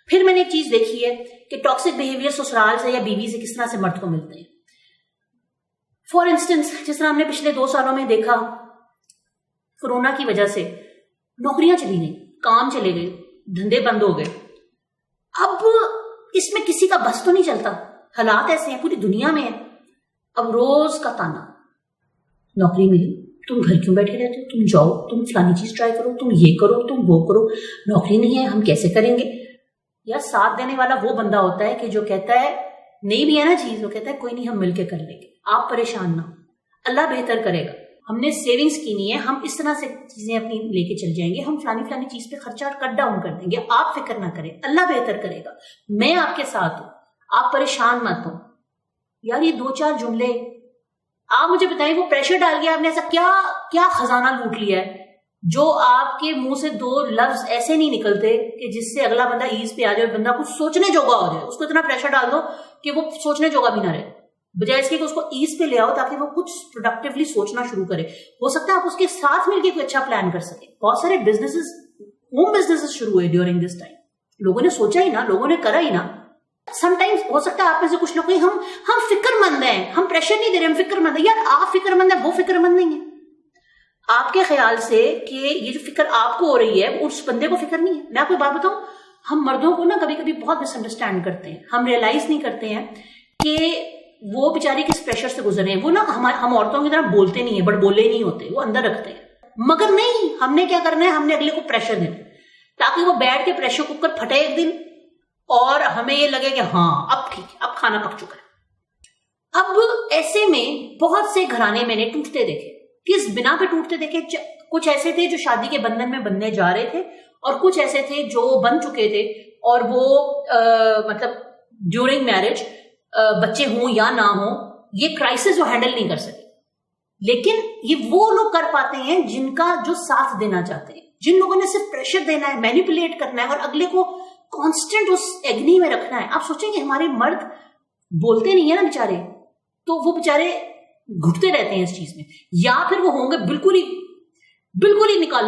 پھر میں نے ایک چیز دیکھی ہے کہ ٹاکسک بہیویئر سسرال سے یا بیوی سے کس طرح سے مرد کو ملتے ہیں. فار انسٹنس جس طرح ہم نے پچھلے 2 سالوں میں دیکھا کورونا کی وجہ سے نوکریاں چلی گئی, کام چلے گئے, دھندے بند ہو گئے. اب اس میں کسی کا بس تو نہیں چلتا, حالات ایسے ہیں, پوری دنیا میں ہے. اب روز کا تانا, نوکری ملی, تم گھر کیوں بیٹھے رہتے ہو, تم جاؤ, تم فلانی چیز ٹرائی کرو, تم یہ کرو, تم وہ کرو, نوکری نہیں ہے, ہم کیسے کریں گے. یا ساتھ دینے والا وہ بندہ ہوتا ہے کہ جو کہتا ہے نہیں بھی ہے نا چیز, وہ کہتا ہے کوئی نہیں ہم مل کے کر لیں گے, آپ پریشان نہ ہو, اللہ بہتر کرے گا, ہم نے سیونگز کی نہیں ہے, ہم اس طرح سے چیزیں اپنی لے کے چل جائیں گے, ہم فلانی چیز پہ خرچہ کٹ ڈاؤن کر دیں گے, آپ فکر نہ کریں, اللہ بہتر کرے گا, میں آپ کے ساتھ ہوں, آپ پریشان مت ہو. یار یہ 2-4 جملے آپ مجھے بتائیں, وہ پریشر ڈال گیا, آپ نے ایسا کیا خزانہ لوٹ لیا ہے جو آپ کے منہ سے 2 لفظ ایسے نہیں نکلتے کہ جس سے اگلا بندہ ایز پہ آ جائے, بندہ کچھ سوچنے جوگا ہو جائے. اس کو اتنا پریشر ڈال دو کہ وہ سوچنے جوگا بھی نہ رہے, بجائے اس کے کہ اس کو ایز پہ لے آؤ تاکہ وہ کچھ پروڈکٹیولی سوچنا شروع کرے. ہو سکتا ہے آپ اس کے ساتھ مل کے کوئی اچھا پلان کر سکیں. بہت سارے ہوم بزنس شروع ہوئے ڈیورنگ دس ٹائم, لوگوں نے سوچا ہی نا, لوگوں نے کرا ہی نا. سم ٹائمز ہو سکتا ہے آپ میں سے کچھ لوگ ہم فکر مند ہیں, ہم پریشر نہیں دے رہے, ہم فکر مند ہیں. یار آپ فکر مند ہیں, وہ فکر مند نہیں ہے. آپ کے خیال سے کہ یہ جو فکر آپ کو ہو رہی ہے اس بندے کو فکر نہیں ہے. میں آپ کو بات بتاؤں, ہم مردوں کو نا کبھی کبھی بہت مس انڈرسٹینڈ کرتے ہیں, ہم ریئلائز نہیں کرتے ہیں کہ وہ بیچاری کس پریشر سے گزر رہے ہیں. وہ نا ہم عورتوں کی طرح بولتے نہیں ہیں, بٹ بولے نہیں ہوتے, وہ اندر رکھتے ہیں. مگر نہیں, ہم نے کیا کرنا ہے, ہم نے اگلے کو پریشر دینا تاکہ وہ بیٹھ کے پریشر کوکر پھٹے ایک دن اور ہمیں یہ لگے کہ ہاں اب ٹھیک ہے, اب کھانا پک چکا ہے. اب ایسے میں بہت سے گھرانے میں نے ٹوٹتے دیکھے. کس بنا پہ ٹوٹتے دیکھے؟ کچھ ایسے تھے جو شادی کے بندھن میں بندھنے جا رہے تھے, اور کچھ ایسے تھے جو بن چکے تھے اور وہ مطلب ڈیورنگ میرج بچے ہوں یا نہ ہوں, یہ کرائسس وہ ہینڈل نہیں کر سکے. لیکن یہ وہ لوگ کر پاتے ہیں جن کا جو ساتھ دینا چاہتے ہیں, جن لوگوں نے صرف پریشر دینا ہے, مینیپولیٹ کرنا ہے اور اگلے کو کانسٹنٹ اس ایگنی میں رکھنا ہے. آپ سوچیں کہ ہمارے مرد بولتے نہیں ہیں نا بیچارے, تو وہ بیچارے گھٹتے رہتے ہیں اس چیز میں. یا پھر وہ ہوں گے بالکل ہی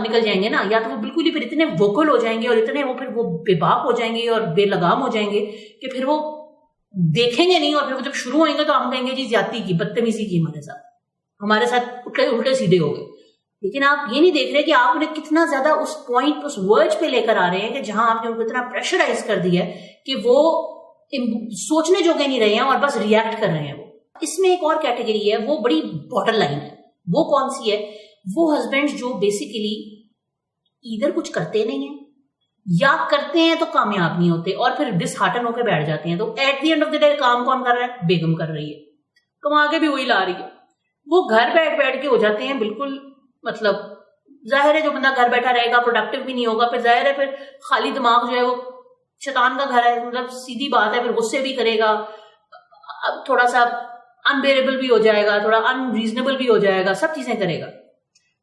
نکل جائیں گے نا, یا تو وہ بالکل ہی پھر اتنے ووکل ہو جائیں گے اور اتنے وہ پھر وہ بے باک ہو جائیں گے اور بے لگام ہو جائیں گے کہ پھر وہ دیکھیں گے نہیں, اور پھر وہ جب شروع ہوئیں گے تو ہم کہیں گے جی زیادتی کی, بدتمیزی کی, ہمارے ساتھ الٹے سیدھے ہو گئے. لیکن آپ یہ نہیں دیکھ رہے کہ آپ انہیں کتنا زیادہ اس پوائنٹ, اس ورج پہ لے کر آ رہے ہیں کہ جہاں آپ نے ان کو اتنا پریشرائز کر دیا ہے کہ وہ سوچنے جوگے نہیں رہے ہیں اور بس ریئیکٹ کر رہے ہیں. وہ اس میں ایک اور کیٹیگری ہے, وہ بڑی بارڈر لائن ہے. وہ کون سی ہے؟ وہ ہسبینڈ جو بیسیکلی ادھر کچھ کرتے نہیں ہیں یا کرتے ہیں تو کامیاب نہیں ہوتے اور پھر ڈس ہارٹن ہو کے بیٹھ جاتے ہیں. تو at the end of the day کام کون کر رہا ہے؟ بیگم کر رہی ہے, کما کے بھی وہی لا رہی ہے. وہ گھر بیٹھ کے ہو جاتے ہیں بالکل, مطلب ظاہر ہے جو بندہ گھر بیٹھا رہے گا پروڈکٹیو بھی نہیں ہوگا, پھر ظاہر ہے پھر خالی دماغ جو ہے وہ شیطان کا گھر ہے, مطلب سیدھی بات ہے, پھر غصے بھی کرے گا, اب تھوڑا سا انبیئریبل بھی ہو جائے گا, تھوڑا انریزنیبل بھی ہو جائے گا, سب چیزیں کرے گا.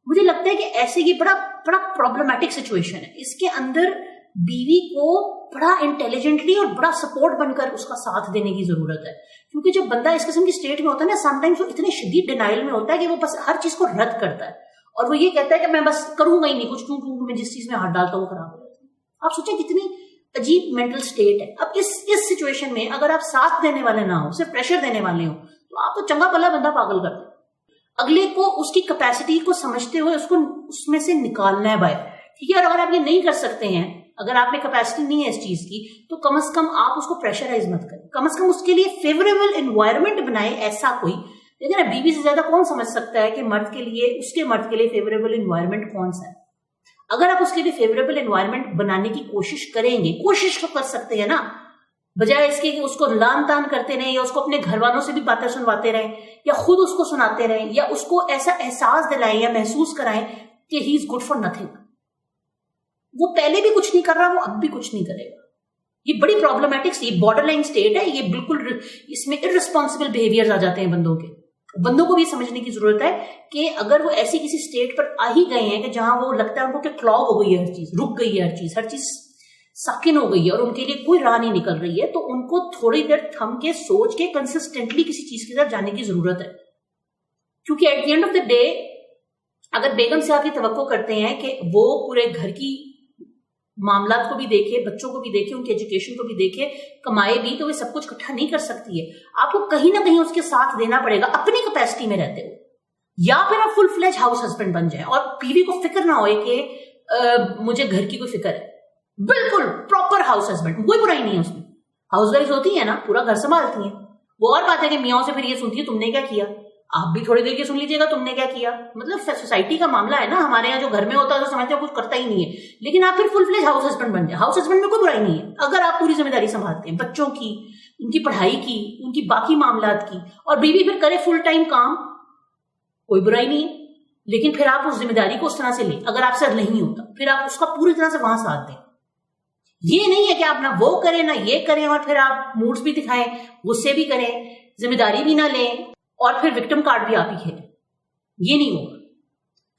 مجھے لگتا ہے کہ ایسے یہ بڑا پرابلمٹک سچویشن ہے. اس کے اندر بیوی کو بڑا انٹیلیجنٹلی اور بڑا سپورٹ بن کر اس کا ساتھ دینے کی ضرورت ہے, کیونکہ جب بندہ اس قسم کی اسٹیٹ میں ہوتا ہے نا, سم ٹائمز وہ اتنے شدید ڈینائل میں ہوتا ہے کہ وہ بس ہر چیز کو رد کرتا ہے اور وہ یہ کہتا ہے کہ میں بس کروں گا ہی نہیں کچھ, کیوں میں جس چیز میں ہاتھ ڈالتا ہوں وہ خراب ہو جاتا ہے. آپ سوچیں کتنی عجیب مینٹل اسٹیٹ ہے. اب اس سچویشن میں اگر آپ ساتھ دینے والے نہ ہو, صرف پریشر دینے والے ہوں, تو آپ تو چنگا بھلا بندہ پاگل کر دیں. اگلے کو اس کی کیپیسٹی کو سمجھتے ہوئے اس کو اس میں سے نکالنا ہے باہر, ٹھیک ہے. اور اگر آپ یہ نہیں کر سکتے ہیں, اگر آپ میں کیپیسٹی نہیں ہے اس چیز کی, تو کم از کم آپ اس کو پریشرائز مت کریں, کم از کم اس کے لیے فیوریبل انوائرمنٹ بنائیں. ایسا کوئی لیکن نا, بیوی سے زیادہ کون سمجھ سکتا ہے کہ مرد کے لیے, اس کے مرد کے لیے فیوریبل انوائرمنٹ کون سا ہے. اگر آپ اس کے لیے فیوریبل انوائرمنٹ بنانے کی کوشش کریں گے, کوشش تو کر سکتے ہیں نا, بجائے اس کے کہ اس کو لان تان کرتے رہیں یا اس کو اپنے گھر والوں سے بھی باتیں سنواتے رہیں یا خود اس کو سناتے رہیں یا اس کو ایسا احساس دلائیں یا محسوس کرائیں کہ ہی از گڈ فار نتھنگ. وہ پہلے بھی کچھ نہیں کر رہا, وہ اب بھی کچھ نہیں کرے گا. یہ بڑی پرابلمٹک, یہ بارڈر لائن اسٹیٹ ہے. یہ بالکل اس میں ارسپانسبل بہیویئر آ جاتے ہیں بندوں کے. بندوں کو بھی سمجھنے کی ضرورت ہے کہ اگر وہ ایسی کسی اسٹیٹ پر آ ہی گئے ہیں کہ جہاں وہ لگتا ہے ان کو کہ کلاگ ہو گئی ہے, ہر چیز رک گئی ہے, ہر چیز ساکن ہو گئی ہے اور ان کے لیے کوئی راہ نہیں نکل رہی ہے, تو ان کو تھوڑی دیر تھم کے سوچ کے کنسسٹنٹلی کسی چیز کی طرف جانے کی ضرورت ہے. کیونکہ at the end of the day اگر بیگم سے آپ یہ توقع کرتے ہیں کہ وہ پورے گھر کی معاملات کو بھی دیکھے, بچوں کو بھی دیکھے, ان کی ایجوکیشن کو بھی دیکھے, کمائے بھی, تو وہ سب کچھ اکٹھا نہیں کر سکتی ہے. آپ کو کہیں نہ کہیں اس کے ساتھ دینا پڑے گا اپنی کیپیسٹی میں رہتے ہو, یا پھر آپ فل فلیج ہاؤس ہسبینڈ بن جائیں اور بیوی کو فکر نہ ہوئے کہ مجھے گھر کی کوئی فکر ہے. بالکل پراپر ہاؤس ہسبینڈ, کوئی برائی نہیں ہے اس میں. ہاؤس وائف ہوتی ہے نا, پورا گھر سنبھالتی ہیں. وہ اور بات ہے کہ میاں سے پھر یہ سنتی ہے تم نے کیا کیا, آپ بھی تھوڑی دیر کے سن لیجیے گا تم نے کیا کیا. مطلب سوسائٹی کا معاملہ ہے نا, ہمارے یہاں جو گھر میں ہوتا ہے تو سمجھتے ہیں کچھ کرتا ہی نہیں ہے, لیکن آپ پھر فل فلیج ہاؤس ہسبینڈ بن جائیں. ہاؤس ہسبینڈ میں کوئی برائی نہیں ہے اگر آپ پوری ذمہ داری سنبھالتے ہیں, بچوں کی, ان کی پڑھائی کی, ان کی باقی معاملات کی, اور بیوی پھر کرے فل ٹائم کام, کوئی برائی نہیں ہے. لیکن پھر آپ اس ذمہ داری کو اس طرح سے لیں, اگر آپ سے نہیں ہوتا پھر آپ اس کا پوری طرح سے وہاں ساتھ دیں. یہ نہیں ہے کہ آپ نہ وہ کریں نہ یہ کریں اور پھر آپ موڈز بھی دکھائیں, غصے بھی کریں, ذمہ داری بھی نہ لیں اور پھر وکٹم کارڈ بھی آپ ہی کھیلیں. یہ نہیں ہوگا.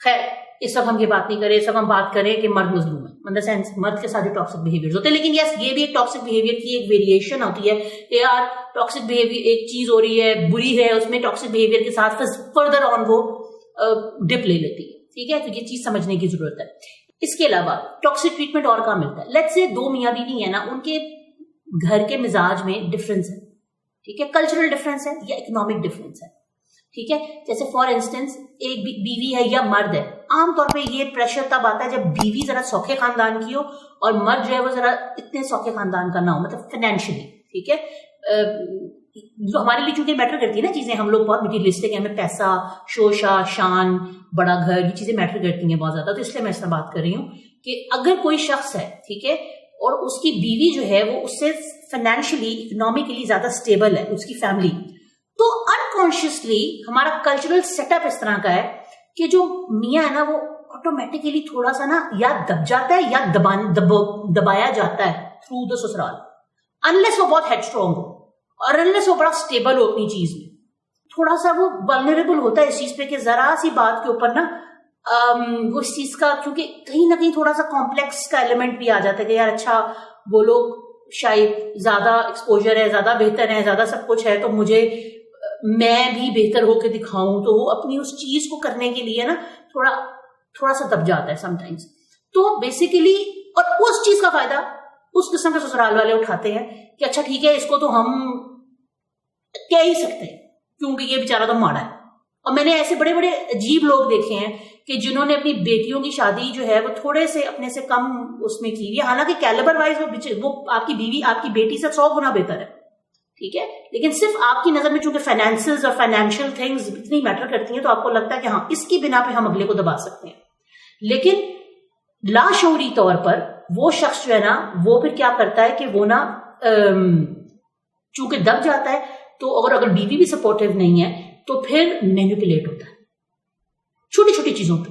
خیر, اس وقت ہم یہ بات نہیں کریں, اس وقت ہم بات کریں کہ مرد مظلوم ہے, ان دا سینس مرد کے ساتھ جو ٹاکسک بہیویئر ہوتے ہیں. لیکن یس, یہ بھی ایک ٹاکسک بہیویئر کی ایک ویریشن ہوتی ہے کہ یار ٹاکسک بہیویئر ایک چیز ہو رہی ہے, بری ہے, اس میں ٹاکسک بہیویئر کے ساتھ فردر آن وہ ڈپ لے لیتی ہے. ٹھیک ہے, تو یہ چیز سمجھنے کی ضرورت ہے. اس کے علاوہ ٹاکسک ٹریٹمنٹ اور کہاں ملتا ہے؟ لیٹس سے دو میاں بیوی ہیں نا, ان کے گھر کے مزاج میں ڈفرینس ہے. ٹھیک ہے, کلچرل ڈفرینس ہے یا اکنامک ڈفرینس ہے. ٹھیک ہے, جیسے فار انسٹنس ایک بیوی ہے یا مرد ہے, عام طور پہ یہ پریشر تب آتا ہے جب بیوی ذرا سوکھے خاندان کی ہو اور مرد جو ہے وہ ذرا اتنے سوکھے خاندان کا نہ ہو, مطلب فائنینشلی. ٹھیک ہے, جو ہمارے لیے چونکہ میٹر کرتی ہے نا چیزیں, ہم لوگ بہت مٹیریلسٹک ہیں, ہمیں پیسہ, شوشا, شان, بڑا گھر, یہ چیزیں میٹر کرتی ہیں بہت زیادہ. تو اس لیے میں اس طرح بات کر رہی ہوں کہ اگر کوئی شخص ہے, ٹھیک ہے, اور اس کی بیوی جو ہے وہ اس سے فائنینشلی, اکنامکلی زیادہ اسٹیبل ہے, اس کی فیملی, تو انکانشیسلی ہمارا کلچرل سیٹ اپ اس طرح کا ہے کہ جو میاں ہے نا وہ آٹومیٹکلی تھوڑا سا نا یا دب جاتا ہے یا دبایا جاتا ہے تھرو دا سسرال, انلیس وہ بہت ہیڈ اسٹرانگ ہو اور انلیس وہ بڑا اسٹیبل ہو اپنی چیز میں. تھوڑا سا وہ ولنریبل ہوتا ہے اس چیز پہ کہ ذرا سی بات کے اوپر نا وہ اس چیز کا, کیونکہ کہیں نہ کہیں تھوڑا سا کمپلیکس کا ایلیمنٹ بھی آ جاتا ہے کہ یار اچھا وہ لوگ شاید زیادہ ایکسپوجر ہے, زیادہ بہتر ہے, زیادہ سب کچھ ہے, تو مجھے میں بھی بہتر ہو کے دکھاؤں. تو وہ اپنی اس چیز کو کرنے کے لیے نا تھوڑا سا دب جاتا ہے سم ٹائمز. تو بیسیکلی, اور اس چیز کا فائدہ اس قسم کے سسرال والے اٹھاتے ہیں کہ اچھا ٹھیک ہے, اس کو تو ہم کہہ ہی سکتے ہیں کیونکہ یہ بیچارہ تو ماڑا ہے. اور میں نے ایسے بڑے بڑے عجیب لوگ دیکھے ہیں کہ جنہوں نے اپنی بیٹیوں کی شادی جو ہے وہ تھوڑے سے اپنے سے کم اس میں کی, حالانکہ کیلیبر وائز وہ آپ کی بیوی آپ کی بیٹی سے 100 گنا بہتر ہے. ٹھیک ہے, لیکن صرف آپ کی نظر میں چونکہ فائنینسز اور فائنینشیل تھنگز اتنی میٹر کرتی ہیں تو آپ کو لگتا ہے کہ ہاں اس کی بنا پہ ہم اگلے کو دبا سکتے ہیں. لیکن لاشعوری طور پر وہ شخص جو ہے نا وہ پھر کیا کرتا ہے کہ وہ نا چونکہ دب جاتا ہے, تو اگر بیوی بھی سپورٹیو نہیں ہے تو پھر مینیپولیٹ ہوتا ہے چھوٹی چھوٹی چیزوں پہ.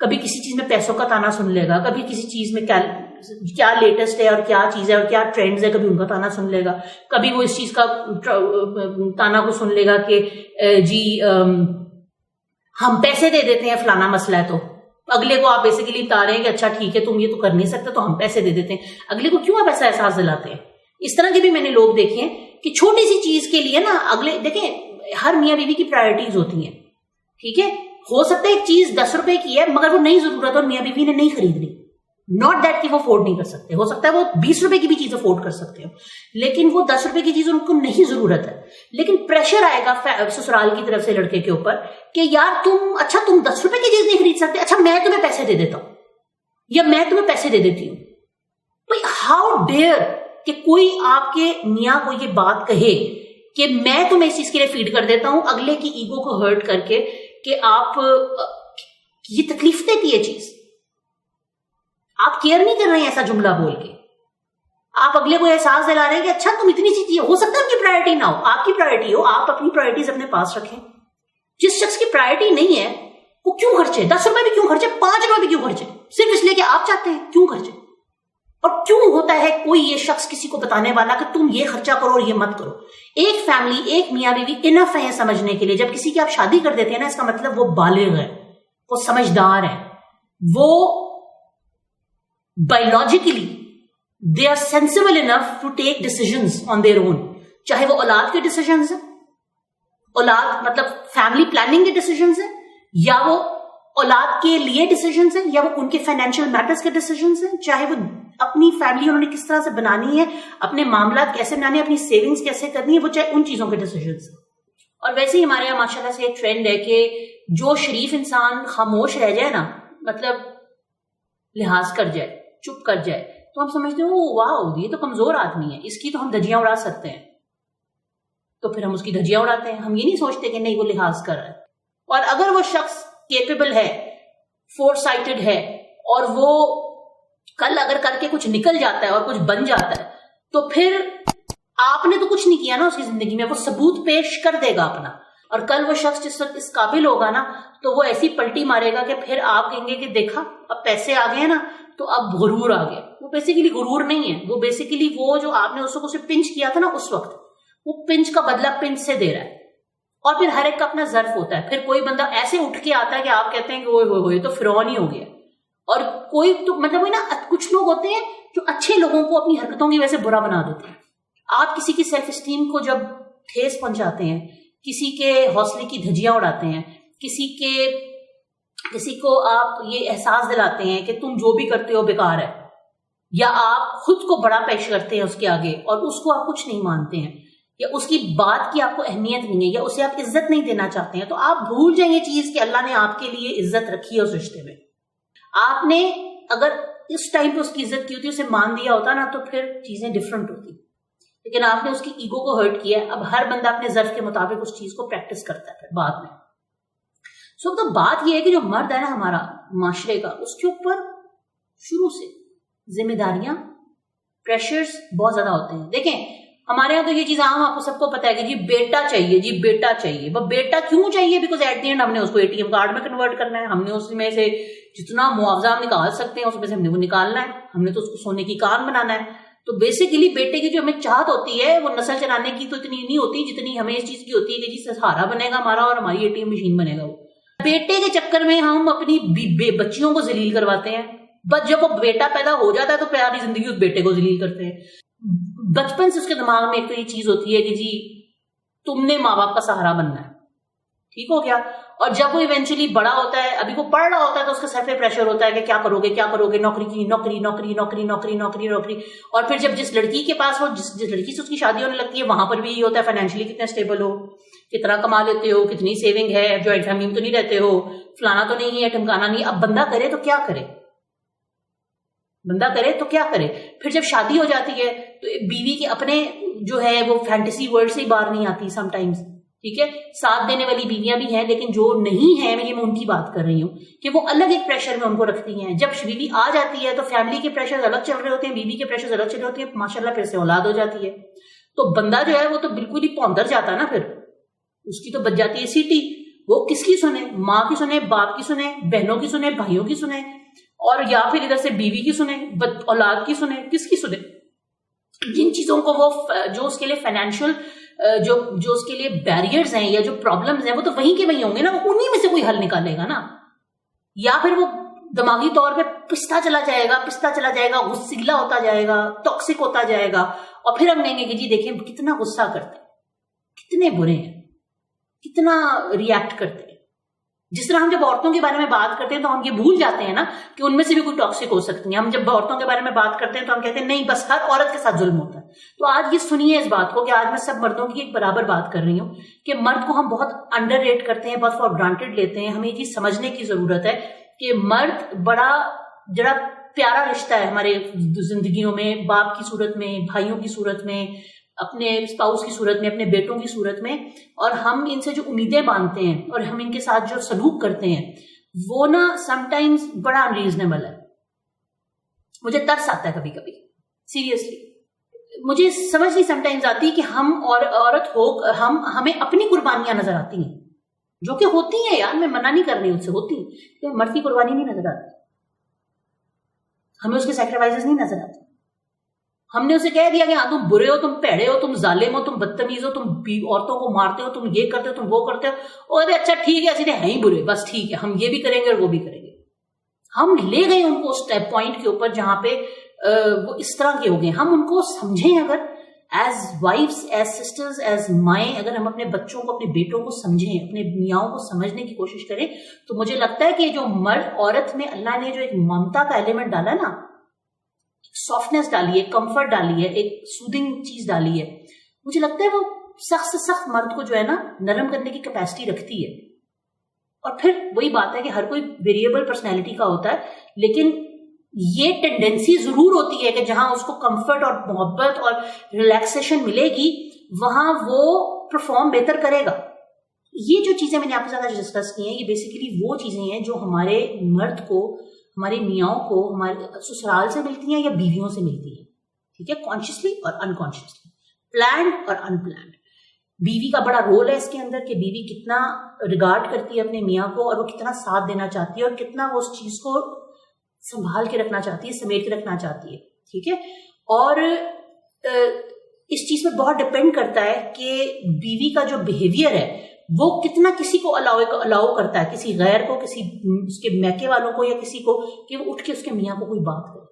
کبھی کسی چیز میں پیسوں کا تانا سن لے گا, کبھی کسی چیز میں کیا لیٹسٹ ہے اور کیا چیز ہے اور کیا ٹرینڈز ہے, کبھی ان کا تانا سن لے گا, کبھی وہ اس چیز کا تانا کو سن لے گا کہ جی ہم پیسے دے دیتے ہیں فلانا مسئلہ ہے, تو اگلے کو آپ بیسیکلی بتا رہے ہیں کہ اچھا ٹھیک ہے تم یہ تو کر نہیں سکتے تو ہم پیسے دے دیتے ہیں. اگلے کو کیوں آپ ایسا احساس دلاتے ہیں؟ اس طرح کے بھی میں نے لوگ دیکھے ہیں کہ چھوٹی سی چیز کے لیے نا اگلے, دیکھیں ہر میاں بیوی کی پرائرٹیز ہوتی ہیں. ٹھیک ہے, ہو سکتا ہے ایک چیز 10 روپے کی ہے مگر وہ نہیں ضرورت اور میاں بیوی نے نہیں خریدنی, ناٹ دیٹ کہ وہ افورڈ نہیں کر سکتے, ہو سکتا ہے وہ 20 روپے کی بھی چیز افورڈ کر سکتے ہو, لیکن وہ 10 روپے کی چیز ان کو نہیں ضرورت ہے. لیکن پریشر آئے گا سسرال کی طرف سے لڑکے کے اوپر کہ یار تم 10 روپے کی چیز نہیں خرید سکتے, اچھا میں تمہیں پیسے دے دیتا ہوں یا میں تمہیں پیسے دے دیتی ہوں. بھائی ہاؤ ڈیئر کہ کوئی آپ کے میاں کو یہ بات کہے کہ میں تمہیں اس چیز کے لیے فیڈ کر دیتا ہوں, اگلے کی ایگو کو ہرٹ کر کے کہ آپ, یہ تکلیف دیتی ہے چیز. آپ کیئر نہیں کر رہے ہیں ایسا جملہ بول کے, آپ اگلے کو احساس دلا رہے ہیں کہ اچھا تم اتنی سی چیز, ہو سکتا ہے ان کی پرائرٹی نہ ہو, آپ کی پرائرٹی ہو, آپ اپنی پرائرٹیز اپنے پاس رکھیں. جس شخص کی پرائرٹی نہیں ہے وہ کیوں خرچے, 10 روپے بھی کیوں خرچے, 5 روپے بھی کیوں خرچے, صرف اس لیے کہ آپ چاہتے ہیں, کیوں خرچے؟ اور کیوں ہوتا ہے کوئی یہ شخص کسی کو بتانے والا کہ تم یہ خرچہ کرو اور یہ مت کرو؟ ایک فیملی, ایک میاں بیوی انف ہے سمجھنے کے لیے. جب کسی کی آپ شادی کر دیتے ہیں نا, اس کا مطلب وہ بالغ ہے, وہ سمجھدار ہے, وہ biologically they are sensible enough to take decisions on their own. چاہے وہ اولاد کے ڈیسیژنز ہیں, اولاد مطلب فیملی پلاننگ کے ڈیسیژنز ہیں, یا وہ اولاد کے لیے ڈیسیژنز ہیں, یا وہ ان کے فائنینشیل میٹرز کے ڈیسیژنز ہیں, چاہے وہ اپنی فیملی انہوں نے کس طرح سے بنانی ہے, اپنے معاملات کیسے بنانے ہیں, اپنی سیونگز کیسے کرنی ہے, وہ چاہے ان چیزوں کے ڈیسیژنس. اور ویسے ہی ہمارے یہاں ماشاء اللہ سے ایک ٹرینڈ ہے کہ جو شریف انسان خاموش رہ جائے نا, مطلب لحاظ کر جائے, چپ کر جائے, تو ہم سمجھتے ہیں او واو یہ تو کمزور آدمی ہے, اس کی تو ہم دھجیاں اڑا سکتے ہیں, تو پھر ہم اس کی دھجیاں اڑاتے ہیں. ہم یہ نہیں سوچتے کہ نہیں وہ لحاظ کر رہا ہے. اور اگر وہ شخص کیپیبل ہے, فور سائٹڈ ہے, اور وہ کل اگر کر کے کچھ نکل جاتا ہے اور کچھ بن جاتا ہے, تو پھر آپ نے تو کچھ نہیں کیا نا اس کی زندگی میں, وہ ثبوت پیش کر دے گا اپنا. اور کل وہ شخص جس وقت اس قابل ہوگا نا, تو وہ ایسی پلٹی مارے گا کہ پھر آپ کہیں گے کہ دیکھا اب پیسے آ گئے نا, تو اب غرور آ گیا. وہ بیسیکلی غرور نہیں ہے, وہ بیسیکلی وہ جو آپ نے اس کو پنچ کیا تھا نا اس وقت, وہ پنچ کا بدلہ پنچ سے دے رہا ہے. اور پھر ہر ایک کا اپنا ظرف ہوتا ہے. پھر کوئی بندہ ایسے اٹھ کے آتا ہے کہ آپ کہتے ہیں کہ اوئے ہوئے تو فرعون ہی ہو گیا. اور کوئی تو مطلب نا کچھ لوگ ہوتے ہیں جو اچھے لوگوں کو اپنی حرکتوں کی وجہ سے برا بنا دیتے ہیں. آپ کسی کی سیلف اسٹیم کو جب ٹھیس پہنچاتے ہیں, کسی کے حوصلے کی دھجیاں اڑاتے ہیں, کسی کو آپ یہ احساس دلاتے ہیں کہ تم جو بھی کرتے ہو بیکار ہے, یا آپ خود کو بڑا پیش کرتے ہیں اس کے آگے اور اس کو آپ کچھ نہیں مانتے ہیں, یا اس کی بات کی آپ کو اہمیت نہیں ہے, یا اسے آپ عزت نہیں دینا چاہتے ہیں, تو آپ بھول جائیں یہ چیز کہ اللہ نے آپ کے لیے عزت رکھی ہے اس رشتے میں. آپ نے اگر اس ٹائم پہ اس کی عزت کی ہوتی, اسے مان دیا ہوتا نا, تو پھر چیزیں ڈفرنٹ ہوتی. لیکن آپ نے اس کی ایگو کو ہرٹ کیا. اب ہر بندہ اپنے ظرف کے مطابق اس چیز کو پریکٹس کرتا ہے بعد میں. تو بات یہ ہے کہ جو مرد ہے نا ہمارا معاشرے کا, اس کے اوپر شروع سے ذمہ داریاں, پریشرز بہت زیادہ ہوتے ہیں. دیکھیں ہمارے یہاں تو یہ چیز عام, آپ کو سب کو پتا ہے کہ جی بیٹا چاہیے, جی بیٹا چاہیے. وہ بیٹا کیوں چاہیے؟ بیکاز ایٹ دی اینڈ ہم نے اس کو ATM کارڈ میں کنورٹ کرنا ہے, ہم نے اس میں سے جتنا معاوضہ ہم نکال سکتے ہیں اس میں سے ہم نے وہ نکالنا ہے, ہم نے تو اس کو سونے کی کان بنانا ہے. تو بیسیکلی بیٹے کی جو ہمیں چاہت ہوتی ہے وہ نسل چلانے کی تو اتنی نہیں ہوتی جتنی ہمیں اس چیز کی ہوتی ہے کہ جی سہارا بنے گا ہمارا اور ہماری ATM مشین بنے گا. وہ بیٹے کے چکر میں ہم اپنی بچیوں کو ذلیل کرواتے ہیں. بس جب وہ بیٹا پیدا ہو جاتا ہے تو پیاری زندگی اس بیٹے کو ذلیل کرتے ہیں. بچپن سے اس کے دماغ میں ایک تو یہ چیز ہوتی ہے کہ جی تم نے ماں باپ کا سہارا بننا ہے, ٹھیک ہو گیا. اور جب وہ ایونچولی بڑا ہوتا ہے, ابھی وہ پڑھ رہا ہوتا ہے, تو اس کے سر پہ پریشر ہوتا ہے کہ کیا کرو گے, نوکری کی نوکری نوکری نوکری نوکری نوکری نوکری. اور پھر جب جس لڑکی کے پاس وہ جس لڑکی سے اس کی شادی ہونے لگتی ہے, وہاں پر بھی یہ ہوتا ہے فائنینشلی کتنے اسٹیبل ہو, کتنا کما لیتے ہو, کتنی سیونگ ہے, جوائنٹ فیملی میں تو نہیں رہتے ہو, فلانا تو نہیں ہے, ٹھمکانا نہیں. اب بندہ کرے تو کیا کرے, پھر جب شادی ہو جاتی ہے تو بیوی کے اپنے جو ہے وہ فینٹیسی ورلڈ سے ہی باہر نہیں آتی سم ٹائمز, ٹھیک ہے. ساتھ دینے والی بیویاں بھی ہیں, لیکن جو نہیں ہیں, میں ان کی بات کر رہی ہوں کہ وہ الگ ایک پریشر میں ان کو رکھتی ہیں. جب بیوی آ جاتی ہے تو فیملی کے پریشر الگ چل رہے ہوتے ہیں, بیوی کے پریشر الگ چل رہے ہوتے ہیں, ماشاءاللہ پھر سے اولاد ہو جاتی ہے. تو بندہ جو ہے وہ تو بالکل ہی پوندر جاتا ہے نا, پھر اس کی تو بچ جاتی ہے سیٹی. وہ کس کی سنے, ماں کی سنے, باپ کی سنے, بہنوں کی سنے, بھائیوں کی سنے, اور یا پھر ادھر سے بیوی کی سنے, اولاد کی سنے, کس کی سنے. جن چیزوں کو وہ جو اس کے لیے فائنینشیل جو اس کے لیے بیریئرز ہیں یا جو پرابلمز ہیں وہ تو وہیں کے وہیں ہوں گے نا, وہ انہی میں سے کوئی حل نکالے گا نا. یا پھر وہ دماغی طور پہ پستا چلا جائے گا, غصیلا ہوتا جائے گا, ٹاکسک ہوتا جائے گا, اور پھر ہم کہیں گے کہ جی دیکھیں کتنا غصہ کرتے ہیں, کتنے برے ہیں, کتنا ریئیکٹ کرتے ہیں. جس طرح ہم جب عورتوں کے بارے میں بات کرتے ہیں تو ہم یہ بھول جاتے ہیں نا کہ ان میں سے بھی کوئی ٹاکسک ہو سکتی ہیں. ہم جب عورتوں کے بارے میں بات کرتے ہیں تو ہم کہتے ہیں نہیں بس ہر عورت کے ساتھ ظلم ہوتا ہے. تو آج یہ سنیے اس بات کو کہ آج میں سب مردوں کی ایک برابر بات کر رہی ہوں کہ مرد کو ہم بہت انڈر ریٹ کرتے ہیں, بہت فار گرانٹیڈ لیتے ہیں. ہمیں یہ چیز سمجھنے کی ضرورت ہے کہ مرد بڑا جڑا پیارا رشتہ ہے ہمارے زندگیوں میں, باپ کی صورت میں, بھائیوں کی صورت میں, اپنے اسپاؤس کی صورت میں, اپنے بیٹوں کی صورت میں. اور ہم ان سے جو امیدیں باندھتے ہیں اور ہم ان کے ساتھ جو سلوک کرتے ہیں وہ نا سم ٹائمز بڑا انریزنیبل ہے. مجھے ترس آتا ہے کبھی کبھی, سیریسلی مجھے سمجھ نہیں سم ٹائمز آتی کہ ہم اور عورت ہو ہمیں اپنی قربانیاں نظر آتی ہیں جو کہ ہوتی ہیں یار, میں منع نہیں کر رہی, ان سے ہوتی ہیں, کہ مرد کی قربانی نہیں نظر آتی, ہمیں اس کے سیکریفائسز نہیں نظر آتے. ہم نے اسے کہہ دیا کہ ہاں تم برے ہو, تم پیڑے ہو, تم ظالم ہو, تم بدتمیز ہو, تم عورتوں کو مارتے ہو, تم یہ کرتے ہو, تم وہ کرتے ہو, اور اچھا ٹھیک ہے ایسے ہیں ہی برے, بس ٹھیک ہے ہم یہ بھی کریں گے اور وہ بھی کریں گے. ہم لے گئے ان کو اس پوائنٹ کے اوپر جہاں پہ وہ اس طرح کے ہو گئے. ہم ان کو سمجھیں اگر as wives, as sisters, as مائیں, اگر ہم اپنے بچوں کو, اپنے بیٹوں کو سمجھیں, اپنے میاؤں کو سمجھنے کی کوشش کریں, تو مجھے لگتا ہے کہ جو مرد عورت میں اللہ نے جو ایک ممتا کا ایلیمنٹ ڈالا ہے نا, سافٹنس ڈالی ہے, کمفرٹ ڈالی ہے, ایک سودنگ چیز ڈالی ہے, مجھے لگتا ہے وہ سخت سے سخت مرد کو جو ہے نا نرم کرنے کی کیپیسٹی رکھتی ہے. اور پھر وہی بات ہے کہ ہر کوئی ویریبل پرسنالٹی کا ہوتا ہے, لیکن یہ ٹینڈنسی ضرور ہوتی ہے کہ جہاں اس کو کمفرٹ اور محبت اور ریلیکسیشن ملے گی وہاں وہ پرفارم بہتر کرے گا. یہ جو چیزیں میں نے آپ کے ساتھ ڈسکس کی ہیں یہ بیسیکلی وہ چیزیں ہیں جو ہمارے مرد کو, ہمارے میاں کو ہمارے سسرال سے ملتی ہیں یا بیویوں سے ملتی ہیں. ٹھیک ہے, کانشیسلی اور انکانشیسلی, پلانڈ اور ان پلانڈ. بیوی کا بڑا رول ہے اس کے اندر کہ بیوی کتنا ریگارڈ کرتی ہے اپنے میاں کو اور وہ کتنا ساتھ دینا چاہتی ہے اور کتنا وہ اس چیز کو سنبھال کے رکھنا چاہتی ہے, سمیٹ کے رکھنا چاہتی ہے. ٹھیک ہے, اور اس چیز پہ بہت ڈپینڈ کرتا ہے کہ بیوی کا جو بیہیویئر ہے وہ کتنا کسی کو الاؤ کرتا ہے, کسی غیر کو, کسی اس کے میکے والوں کو یا کسی کو, کہ وہ اٹھ کے اس کے میاں کو کوئی بات کرے.